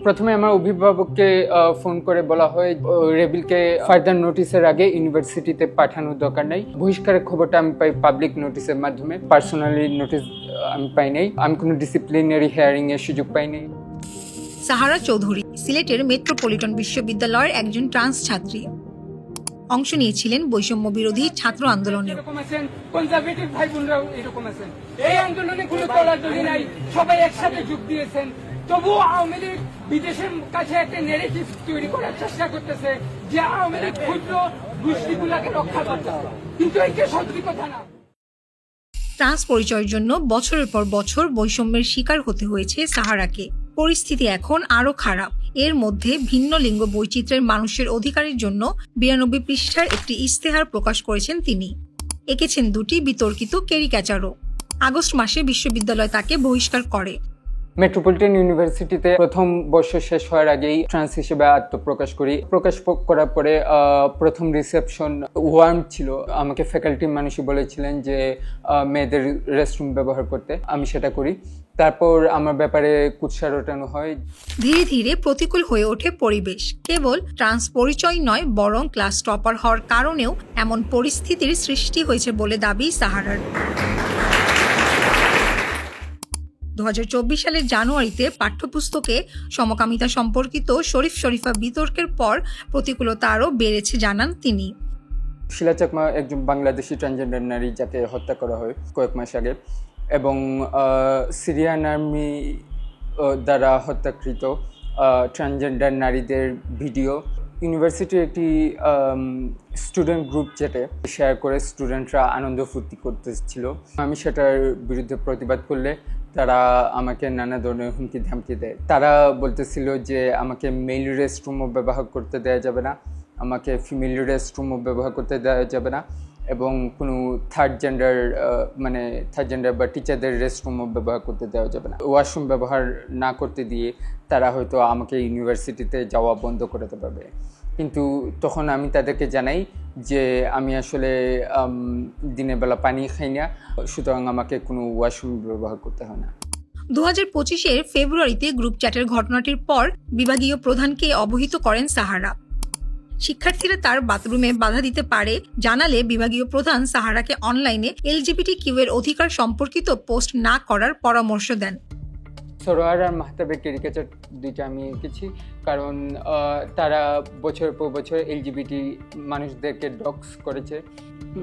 প্রথমে আমার অভিভাবককে ফোন করে বলা হয় রেবিলকে ফার্দার নোটিসের আগে ইউনিভার্সিটিতে পাঠানোর দরকার নেই। বহিষ্কারের খবরটা আমি পাই পাবলিক নোটিসের মাধ্যমে, পার্সোনালি নোটিস আমি পাই নাই। আমি কোনো ডিসিপ্লিনারি হিয়ারিং এর সুযোগ পাই নাই। সাহারা চৌধুরী সিলেটের মেট্রোপলিটন বিশ্ববিদ্যালয়ের একজন ট্রান্স ছাত্রী। অংশ নিয়েছিলেন বৈষম্য বিরোধী ছাত্র আন্দোলনে। কনজারভেটিভ ভাই বোনরাও এরকম আছেন। এই আন্দোলনে কোনো দলাদলি নাই, সবাই একসাথে যোগ দিয়েছেন। তবুও আওয়ামী লীগ বিদেশের কাছে একটা নেগেটিভ তৈরি করার চেষ্টা করতেছে যে আওয়ামী লীগ ক্ষুদ্র গোষ্ঠীগুলোকে রক্ষা করতেছে, কিন্তু এইটা সত্যি কথা না। ট্রান্স পরিচয়ের জন্য বছরের পর বছর বৈষম্যের শিকার হতে হয়েছে সাহারাকে। পরিস্থিতি এখন আরো খারাপ। এর মধ্যে ভিন্ন লিঙ্গ বৈচিত্র্যের মানুষের অধিকারের জন্য 92 পৃষ্ঠার একটি ইশতেহার প্রকাশ করেছেন তিনি। এঁকেছেন দুটি বিতর্কিত ক্যারিক্যাচারও। আগস্ট মাসে বিশ্ববিদ্যালয় তাকে বহিষ্কার করে। মেট্রোপলিটন ইউনিভার্সিটিতে প্রথম বর্ষ শেষ হওয়ার আগেই ট্রান্স হিসেবে আত্মপ্রকাশ করি। প্রকাশ করার পরে প্রথম রিসেপশন ওয়ার্ম ছিল। আমাকে ফ্যাকাল্টির মানুষই বলেছিলেন যে মেয়েদের রেস্টরুম ব্যবহার করতে, আমি সেটা করি। তারপর আমার ব্যাপারে কুৎসা রটানো হয়। ধীরে ধীরে প্রতিকূল হয়ে ওঠে পরিবেশ। কেবল ট্রান্স পরিচয় নয়, বরং ক্লাস টপার হওয়ার কারণেও এমন পরিস্থিতির সৃষ্টি হয়েছে বলে দাবি সাহারার। 2024 সালের জানুয়ারিতে পাঠ্যপুস্তকে সমকামিতা সম্পর্কিত শরীফা বিতর্কের পর প্রতিকূলতা আরও বেড়েছে জানান তিনি। শিলা চাকমা একজন বাংলাদেশি ট্রান্সজেন্ডার নারী, যাকে হত্যা করা হয় কয়েক মাস আগে, এবং সিরিয়ান আর্মি দ্বারা হত্যাকৃত ট্রান্সজেন্ডার নারীদের ভিডিও ইউনিভার্সিটির একটি স্টুডেন্ট গ্রুপ চ্যাটে শেয়ার করে স্টুডেন্টরা আনন্দ ফুর্তি করতেছিল। আমি সেটার বিরুদ্ধে প্রতিবাদ করলে তারা আমাকে নানা ধরনের হুমকি ধামকি দেয়। তারা বলতেছিল যে আমাকে মেল রেস্টরুমও ব্যবহার করতে দেওয়া যাবে না, আমাকে ফিমেল রেস্টরুমও ব্যবহার করতে দেওয়া যাবে না, এবং কোনো থার্ড জেন্ডার বা টিচারদের রেস্টরুমও ব্যবহার করতে দেওয়া যাবে না। ওয়াশরুম ব্যবহার না করতে দিয়ে তারা হয়তো আমাকে ইউনিভার্সিটিতে যাওয়া বন্ধ করে দিতে পারবে। কিন্তু তখন আমি তাদেরকে জানাই যে আমি আসলে দিনের বেলা পানি খাই না, সুতরাং আমাকে কোনো ওয়াশরুম ব্যবহার করতে হয় না। 2025 ফেব্রুয়ারিতে গ্রুপ চ্যাটের ঘটনাটির পর বিভাগীয় প্রধানকে অবহিত করেন সাহারা। শিক্ষার্থীরা তার বাথরুমে বাধা দিতে পারে জানালে বিভাগীয় প্রধান সাহারাকে অনলাইনে LGBTQ এর অধিকার সম্পর্কিত পোস্ট না করার পরামর্শ দেন। সরোয়ার আর মাহতাবের ক্যারিকেচার দুইটা আমি এঁকেছি, কারণ তারা বছর পর বছর LGBT মানুষদেরকে ডক্স করেছে।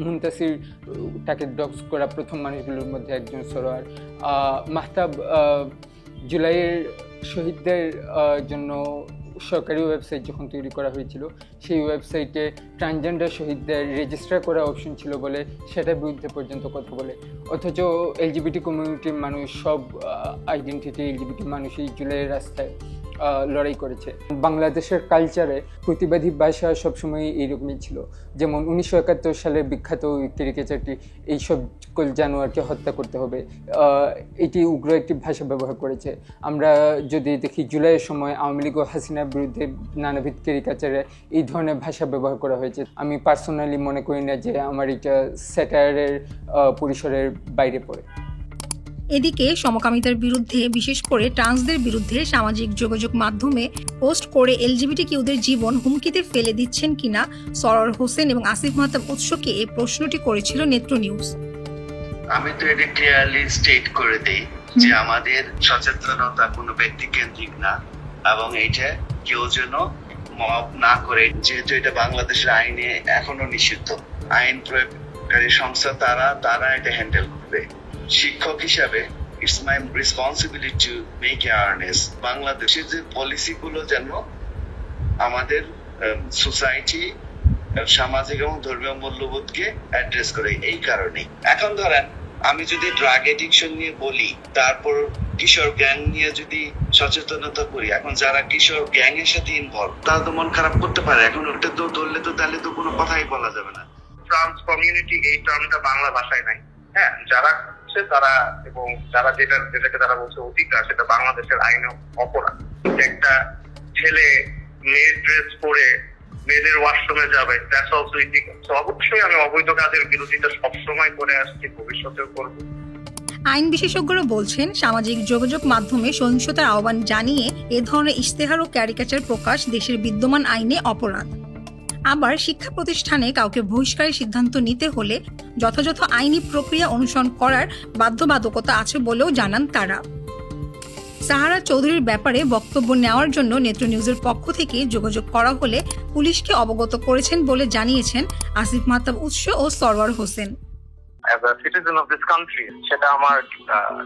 মুনতাসির তাকে ডক্স করা প্রথম মানুষগুলোর মধ্যে একজন সরোয়ার। মাহতাব জুলাইয়ের শহীদদের জন্য সরকারি ওয়েবসাইট যখন তৈরি করা হয়েছিল, সেই ওয়েবসাইটে ট্রান্সজেন্ডার শহীদদের রেজিস্টার করা অপশন ছিল বলে সেটার বিরুদ্ধে পর্যন্ত কথা বলে। অথচ LGBT কমিউনিটির মানুষ, সব আইডেন্টিটি LGBT মানুষই জুলাইয়ের রাস্তায় লড়াই করেছে। বাংলাদেশের কালচারে প্রতিবাদী ভাষা সবসময় এইরকমই ছিল। যেমন 1971 সালের বিখ্যাত ক্যারিকেচারটি এইসব জানোয়ারকে হত্যা করতে হবে, এটি উগ্র একটি ভাষা ব্যবহার করেছে। আমরা যদি দেখি জুলাইয়ের সময় আওয়ামী লীগ ও হাসিনার বিরুদ্ধে নানাবিধ ক্যারিকেচারে এই ধরনের ভাষা ব্যবহার করা হয়েছে। আমি পার্সোনালি মনে করি না যে আমার এটা স্যাটায়ারের পরিসরের বাইরে পড়ে। এদিকে সমকামিতার বিরুদ্ধে, বিশেষ করে ট্রান্সদের বিরুদ্ধে সামাজিক যোগাযোগ মাধ্যমে পোস্ট করে LGBTQদের জীবন হুমকিতে ফেলে দিচ্ছেন কিনা সরোয়ার হোসেন এবং আসিফ মাহতাব উৎসকে এই প্রশ্নটি করেছিল নেত্র নিউজ। আমি তো এটা ক্লিয়ারলি স্টেট করে দেই যে আমাদের সচেতনতা কোনো ব্যক্তি কেন্দ্রিক না, এবং এইটা কেউ যেন মব না করে, যেহেতু এটা বাংলাদেশের আইনে এখনো নিষিদ্ধ। আইন প্রয়োগকারী সংস্থা তারা এটা হ্যান্ডেল করবে। শিক্ষক হিসাবে it's my responsibility to make awareness. বাংলাদেশের যে পলিসিগুলো যেন আমাদের সোসাইটি, সামাজিক এবং ধর্মীয় মূল্যবোধকে অ্যাড্রেস করে। এই কারণে এখন ধরেন আমি যদি ড্রাগ এডিকশন নিয়ে বলি, তারপর কিশোর গ্যাং নিয়ে যদি সচেতনতা করি, এখন যারা কিশোর গ্যাং এর সাথে ইনভলভ তারা তো মন খারাপ করতে পারে। এখন ওটা তো ধরলে তো তাহলে তো কোনো কথাই বলা যাবে না। ট্রান্স কমিউনিটি এই টার্মটা বাংলা ভাষায় নাই। হ্যাঁ, যারা তারা এবং যারা যেটাকে তারা বলছে অধিকার, সেটা বাংলাদেশের আইনে অপরাধ। একটা ছেলে মেয়ের ড্রেস পরে মেয়েদের ওয়াশরুমে যাবে, দ্যাটস অলসো ইলিগাল। তো অবশ্যই আমি অবৈধ কাজের বিরোধিতা সবসময় করে আসছি, ভবিষ্যতেও করব। আইন বিশেষজ্ঞরা বলছেন, সামাজিক যোগাযোগ মাধ্যমে সহিংসতার আহ্বান জানিয়ে এ ধরনের ইশতেহার ও ক্যারিকেচার প্রকাশ দেশের বিদ্যমান আইনে অপরাধ। আবার শিক্ষা প্রতিষ্ঠানে কাউকে বহিষ্কারের সিদ্ধান্ত নিতে হলে যথাযথ আইনি প্রক্রিয়া অনুসরণ করার বাধ্যবাধকতা আছে বলেও জানান তারা। সাহারা চৌধুরীর ব্যাপারে বক্তব্য নেওয়ার জন্য নেত্র নিউজের পক্ষ থেকে যোগাযোগ করা হলে পুলিশকে অবগত করেছেন বলে জানিয়েছেন আসিফ মাহতাব উৎস ও Sarwar Hossain. As a citizen of this country, সেটা আমার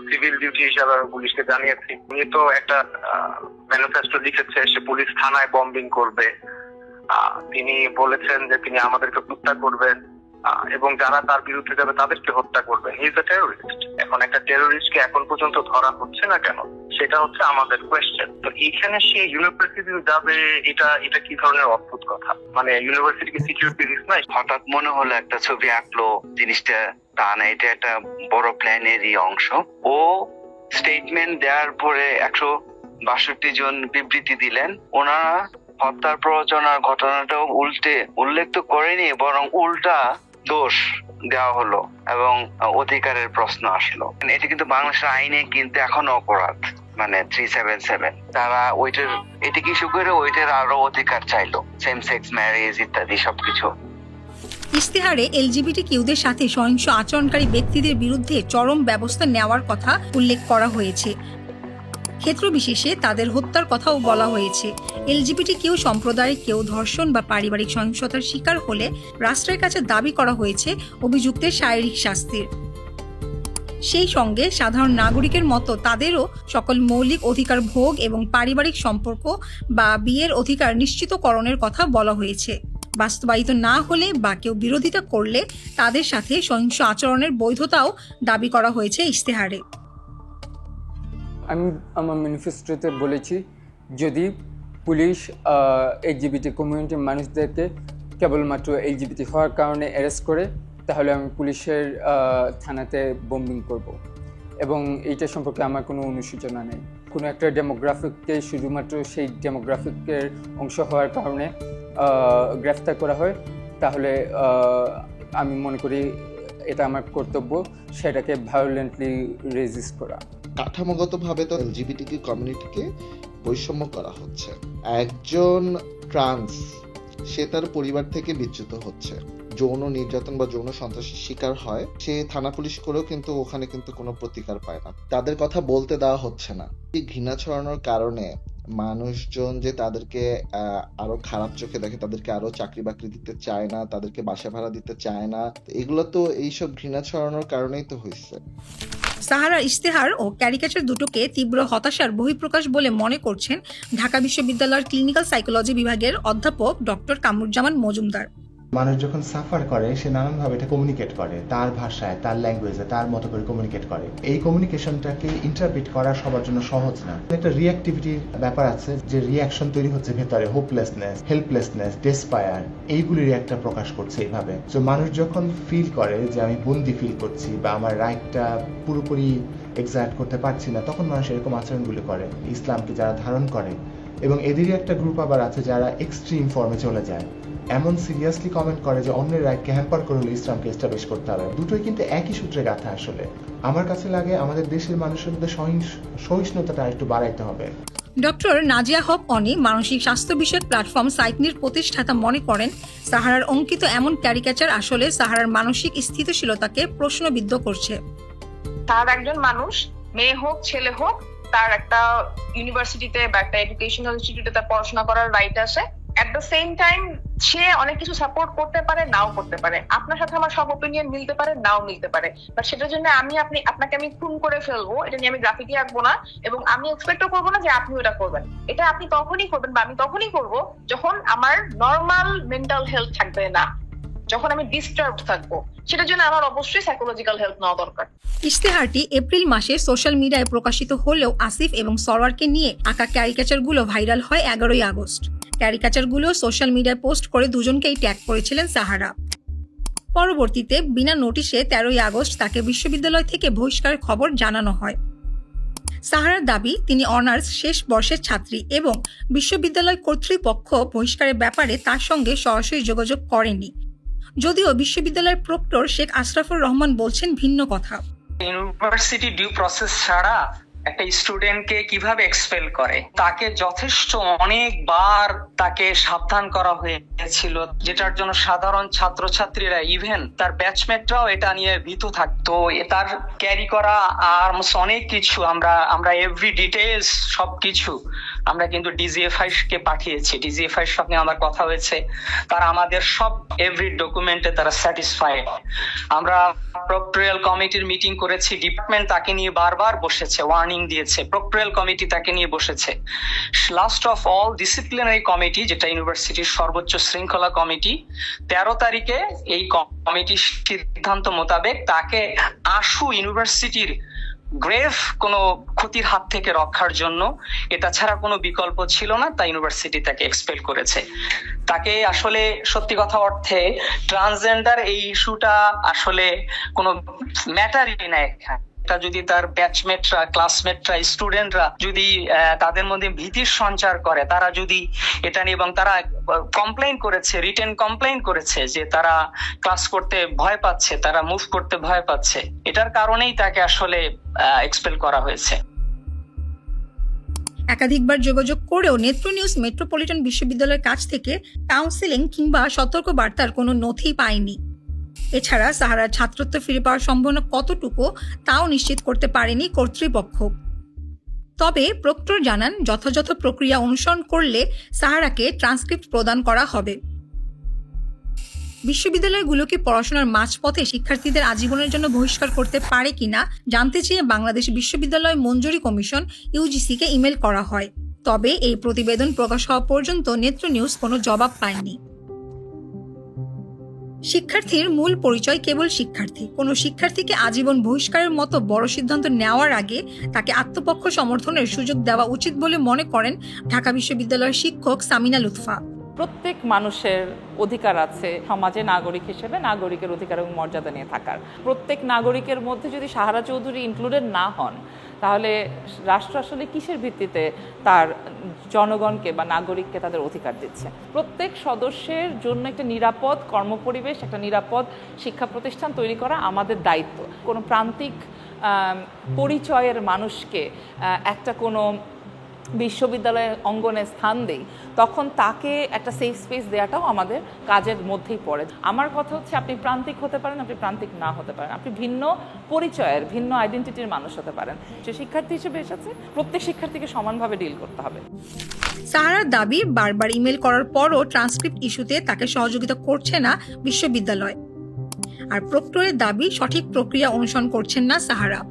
সিভিল ডিউটি হিসাবে পুলিশকে জানিয়েছি। উনি তো একটা ম্যানিফেস্টো লিখেছে, সে পুলিশ থানায় বম্বিং করবে। তিনি বলেছেন যে তিনি আমাদেরকে হত্যা করবেন এবং যারা তার বিরুদ্ধে যাবে তাদেরকে হত্যা করবেন। He is a terrorist. এখন একটা টেররিস্টকে এখন পর্যন্ত ধরা হচ্ছে না কেন, সেটা হচ্ছে আমাদের কোয়েশ্চেন। তো এখানে সে ইউনিভার্সিটি যাবে, এটা কি ধরনের অদ্ভুত কথা? মানে ইউনিভার্সিটি কি সিকিউরিটি রিস্ক নাই? হঠাৎ মনে হলো একটা ছবি আঁকলো, জিনিসটা তা না, এটা একটা বড় প্ল্যানেরই অংশ। ও স্টেটমেন্ট দেওয়ার পরে 162 জন বিবৃতি দিলেন। ওনারা হত্যার প্ররোচনার ঘটনাটাও উল্লেখ তো করেনি, বরং উল্টা দোষ দেওয়া হলো এবং অধিকারের প্রশ্ন আসলো। এটা কিন্তু বাংলাদেশের আইনে কিন্তু এখনো অপরাধ, মানে 377। তারা এটা ইস্যু করে ওইটার আরো অধিকার চাইলো, সেম সেক্স ম্যারেজ ইত্যাদি সবকিছু। ইশতেহারে এলজিবিটিকিউদের সাথে সহিংস আচরণকারী ব্যক্তিদের বিরুদ্ধে চরম ব্যবস্থা নেওয়ার কথা উল্লেখ করা হয়েছে। ক্ষেত্র বিশেষে তাদের হত্যার কথাও বলা হয়েছে। এলজিবিটিকিউ সম্প্রদায়ের কেউ ধর্ষণ বা পারিবারিক সহিংসতার শিকার হলে রাষ্ট্রের কাছে দাবি করা হয়েছে অভিযুক্তের শারীরিক শাস্তির। সেই সঙ্গে সাধারণ নাগরিকের মতো তাদেরও সকল মৌলিক অধিকার ভোগ এবং পারিবারিক সম্পর্ক বা বিয়ের অধিকার নিশ্চিতকরণের কথা বলা হয়েছে। বাস্তবায়িত না হলে বা কেউ বিরোধিতা করলে তাদের সাথে সহিংস আচরণের বৈধতাও দাবি করা হয়েছে ইশতেহারে। আমি আমার ম্যানিফেস্টোতে বলেছি, যদি পুলিশ এলজিবিটি কমিউনিটির মানুষদেরকে কেবলমাত্র এলজিবিটি হওয়ার কারণে অ্যারেস্ট করে, তাহলে আমি পুলিশের থানাতে বম্বিং করব। এবং এইটা সম্পর্কে আমার কোনো অনুশোচনা নেই। কোনো একটা ডেমোগ্রাফিককে শুধুমাত্র সেই ডেমোগ্রাফিকের অংশ হওয়ার কারণে গ্রেফতার করা হয়, তাহলে আমি মনে করি এটা আমার কর্তব্য সেটাকে ভায়োলেন্টলি রেজিস্ট করা। কাঠামোগতভাবে তো এলজিবিটিকিউ কমিউনিটিকে বৈষম্য করা হচ্ছে। একজন ট্রান্স সে তার পরিবার থেকে বিচ্যুত হচ্ছে, যৌন নির্যাতন বা যৌন সন্ত্রাসের শিকার হয়, সে থানা পুলিশ করেও কিন্তু ওখানে কিন্তু কোনো প্রতিকার পায় না, তাদের কথা বলতে দেওয়া হচ্ছে না। এই ঘৃণা ছড়ানোর কারণে মানুষজন যে তাদেরকে আরো খারাপ চোখে দেখে, তাদেরকে আরো চাকরি বাকরি দিতে চায় না, তাদেরকে বাসা ভাড়া দিতে চায় না, এগুলো তো এইসব ঘৃণা ছড়ানোর কারণেই তো হয়েছে। সাহারা ইশতেহার ও ক্যারিকেচার দুটোকে তীব্র হতাশার বহিঃপ্রকাশ বলে মনে করছেন ঢাকা বিশ্ববিদ্যালয়ের ক্লিনিক্যাল সাইকোলজি বিভাগের অধ্যাপক ডক্টর কামরুজ্জামান মজুমদার। মানুষ যখন সাফার করে সে নানানভাবে এটা কমিউনিকেট করে, তার ভাষায়, তার ল্যাঙ্গুয়েজে, তার মতো করে কমিউনিকেট করে। এই কমিউনিকেশনটাকে ইন্টারপ্রিট করা সবার জন্য সহজ না। একটা রিঅ্যাক্টিভিটির ব্যাপার আছে, যে রিঅ্যাকশন তৈরি হচ্ছে ভেতরে, হোপলেসনেস, হেল্পলেসনেস, ডেসপায়ার, এইগুলির একটা প্রকাশ করছে এইভাবে। তো মানুষ যখন ফিল করে যে আমি বন্দি ফিল করছি বা আমার রাইটটা পুরোপুরি এক্সাক্ট করতে পারছি না, তখন মানুষ এরকম আচরণগুলো করে। ইসলামকে যারা ধারণ করে, এবং এদেরই একটা গ্রুপ আবার আছে যারা এক্সট্রিম ফর্মে চলে যায়, এমন সিরিয়াসলি কমেন্ট করে যে অন্যের রাইটকে হ্যাম্পার করে হলে ইসলামকে এস্টাবলিশ করতে হবে। দুটোই কিন্তু একই সূত্রে গাঁথা। আসলে আমার কাছে লাগে আমাদের দেশের মানুষের মধ্যে সহিষ্ণুতাটা একটু বাড়াইতে হবে। ডক্টর নাজিয়া হক অনি, মানসিক স্বাস্থ্য বিষয়ক প্ল্যাটফর্ম সাইকনির প্রতিষ্ঠাতা, মনে করেন সাহারার অঙ্কিত এমন ক্যারিকেচার আসলে সাহারার মানসিক স্থিতিশীলতাকে প্রশ্নবিদ্ধ করছে। তার একজন মানুষ, মেয়ে হোক ছেলে হোক, তার একটা ইউনিভার্সিটিতে বা একটা এডুকেশনাল ইনস্টিটিউটে তার পড়াশোনা করার রাইট আছে। এট দ্য সেম টাইম সে অনেক কিছু সাপোর্ট করতে পারে, নাও করতে পারে। আপনার সাথে আমার সব ওপিনিয়ন মিলতে পারে, নাও মিলতে পারে। বাট সেটার জন্য আপনাকে আমি খুন করে ফেলবো, এটা নিয়ে আমি গ্রাফিটি আঁকবো না, এবং আমি এক্সপেক্টও করবো না যে আপনি ওটা করবেন। এটা আপনি তখনই করবেন বা আমি তখনই করবো যখন আমার নর্মাল মেন্টাল হেলথ থাকবে না, যখন আমি ডিস্টার্বড থাকবো। সেটার জন্য আমার অবশ্যই সাইকোলজিক্যাল হেল্প নেওয়া দরকার। ইশতেহারটি এপ্রিল মাসে সোশ্যাল মিডিয়ায় প্রকাশিত হলেও আসিফ এবং সরওয়ারকে নিয়ে আঁকা ক্যারিকেচারগুলো ভাইরাল হয় 11ই আগস্ট। ক্যারিকেচারগুলো সোশ্যাল মিডিয়ায় পোস্ট করে দুজনকেই ট্যাগ করেছিলেন সাহারা। পরবর্তীতে বিনা নোটিশে 13ই আগস্ট তাকে বিশ্ববিদ্যালয় থেকে বহিষ্কারের খবর জানানো হয়। সাহারার দাবি, তিনি অনার্স শেষ বর্ষের ছাত্রী এবং বিশ্ববিদ্যালয় কর্তৃপক্ষ বহিষ্কারের ব্যাপারে তার সঙ্গে সরাসরি যোগাযোগ করেনি। যদিও বিশ্ববিদ্যালয়ের প্রক্টর শেখ আশরাফুর রহমান বলছেন ভিন্ন কথা। ইউনিভার্সিটি ডিউ প্রসেস ছাড়া একটা স্টুডেন্টকে কিভাবে এক্সপেল করে, তাকে যথেষ্ট অনেকবার তাকে সাবধান করা হয়েছিল, যেটার জন্য সাধারণ ছাত্রছাত্রীরা ইভেন তার ব্যাচমেটরাও এটা নিয়ে ভীত থাকতো। তার ক্যারি করা আর অনেক কিছু আমরা এভরি ডিটেলস সবকিছু আমরা কিন্তু ডিজিএফআই কে পাঠিয়েছি। ডিজিএফআই এর সঙ্গে আমার কথা হয়েছে, তারা আমাদের সব এভরি ডকুমেন্টে তারা স্যাটিসফাইড। আমরা প্রক্টোরিয়াল কমিটির মিটিং করেছি, ডিপার্টমেন্ট তাকে নিয়ে বারবার বসেছে, ওয়ার্নিং দিয়েছে, প্রক্টোরিয়াল কমিটি তাকে নিয়ে বসেছে। Last of all disciplinary committee, যেটা ইউনিভার্সিটির সর্বোচ্চ শৃঙ্খলা কমিটি, 13 তারিখে এই কমিটির সিদ্ধান্ত মোতাবেক তাকে আশু ইউনিভার্সিটির গ্রেভ কোনো ক্ষতির হাত থেকে রক্ষার জন্য এটা ছাড়া কোনো বিকল্প ছিল না, তাই ইউনিভার্সিটি তাকে এক্সপেল করেছে। তাকে আসলে সত্যি কথা অর্থে ট্রান্সজেন্ডার এই ইস্যুটা আসলে কোনো ম্যাটারই না। এটা যদি তার ব্যাচমেটরা, ক্লাসমেটরা, স্টুডেন্টরা যদি তাদের মধ্যে ভীতির সঞ্চার করে, তারা যদি এটা নিয়ে, এবং তারা কমপ্লেইন করেছে, রিটেন কমপ্লেইন করেছে যে তারা ক্লাস করতে ভয় পাচ্ছে, তারা মুভ করতে ভয় পাচ্ছে, এটার কারণেই তাকে আসলে এক্সপেল করা হয়েছে। একাধিকবার যোগাযোগ করেও নেত্র নিউজ মেট্রোপলিটন বিশ্ববিদ্যালয়ের কাছ থেকে কাউন্সেলিং কিংবা সতর্ক বার্তার কোনো নথি পায়নি। এছাড়া সাহারার ছাত্রত্ব ফিরে পাওয়ার সম্ভাবনা কতটুকু তাও নিশ্চিত করতে পারেনি কর্তৃপক্ষ। তবে প্রক্টর জানান, যথাযথ প্রক্রিয়া অনুসরণ করলে সাহারাকে ট্রান্সক্রিপ্ট প্রদান করা হবে। বিশ্ববিদ্যালয়গুলোকে পড়াশোনার মাঝপথে শিক্ষার্থীদের আজীবনের জন্য বহিষ্কার করতে পারে কিনা জানতে চেয়ে বাংলাদেশ বিশ্ববিদ্যালয় মঞ্জুরি কমিশন ইউজিসিকে ইমেল করা হয়। তবে এই প্রতিবেদন প্রকাশ হওয়া পর্যন্ত নেত্র নিউজ কোনো জবাব পায়নি। শিক্ষার্থীর মূল পরিচয় কেবল শিক্ষার্থী। কোনো শিক্ষার্থীকে আজীবন বহিষ্কারের মতো বড় সিদ্ধান্ত নেওয়ার আগে তাকে আত্মপক্ষ সমর্থনের সুযোগ দেওয়া উচিত বলে মনে করেন ঢাকা বিশ্ববিদ্যালয়ের শিক্ষক সামিনা লুৎফা। প্রত্যেক মানুষের অধিকার আছে সমাজে নাগরিক হিসেবে নাগরিকের অধিকার এবং মর্যাদা নিয়ে থাকার। প্রত্যেক নাগরিকের মধ্যে যদি সাহারা চৌধুরী ইনক্লুডেড না হন, তাহলে রাষ্ট্র আসলে কিসের ভিত্তিতে তার জনগণকে বা নাগরিককে তাদের অধিকার দিচ্ছে? প্রত্যেক সদস্যের জন্য একটা নিরাপদ কর্মপরিবেশ, একটা নিরাপদ শিক্ষা প্রতিষ্ঠান তৈরি করা আমাদের দায়িত্ব। কোনো প্রান্তিক পরিচয়ের মানুষকে একটা কোনো বিশ্ববিদ্যালয়ের অঙ্গনে স্থান দেই, তখন তাকে একটা সেফ স্পেস দেওয়াটাও আমাদের কাজের মধ্যেই পড়ে। আমার কথা হচ্ছে, আপনি প্রান্তিক হতে পারেন, আপনি প্রান্তিক না হতে পারেন, আপনি ভিন্ন পরিচয়ের, ভিন্ন আইডেন্টিটির মানুষ হতে পারেন। যে শিক্ষার্থী হিসেবে এসেছে, প্রত্যেক শিক্ষার্থীকে সমানভাবে ডিল করতে হবে। সাহারার দাবি, বারবার ইমেল করার পরও ট্রান্সক্রিপ্ট ইস্যুতে তাকে সহযোগিতা করছে না বিশ্ববিদ্যালয়। আর প্রক্টরের দাবি, সঠিক প্রক্রিয়া অনুসরণ করছেন না সাহারা।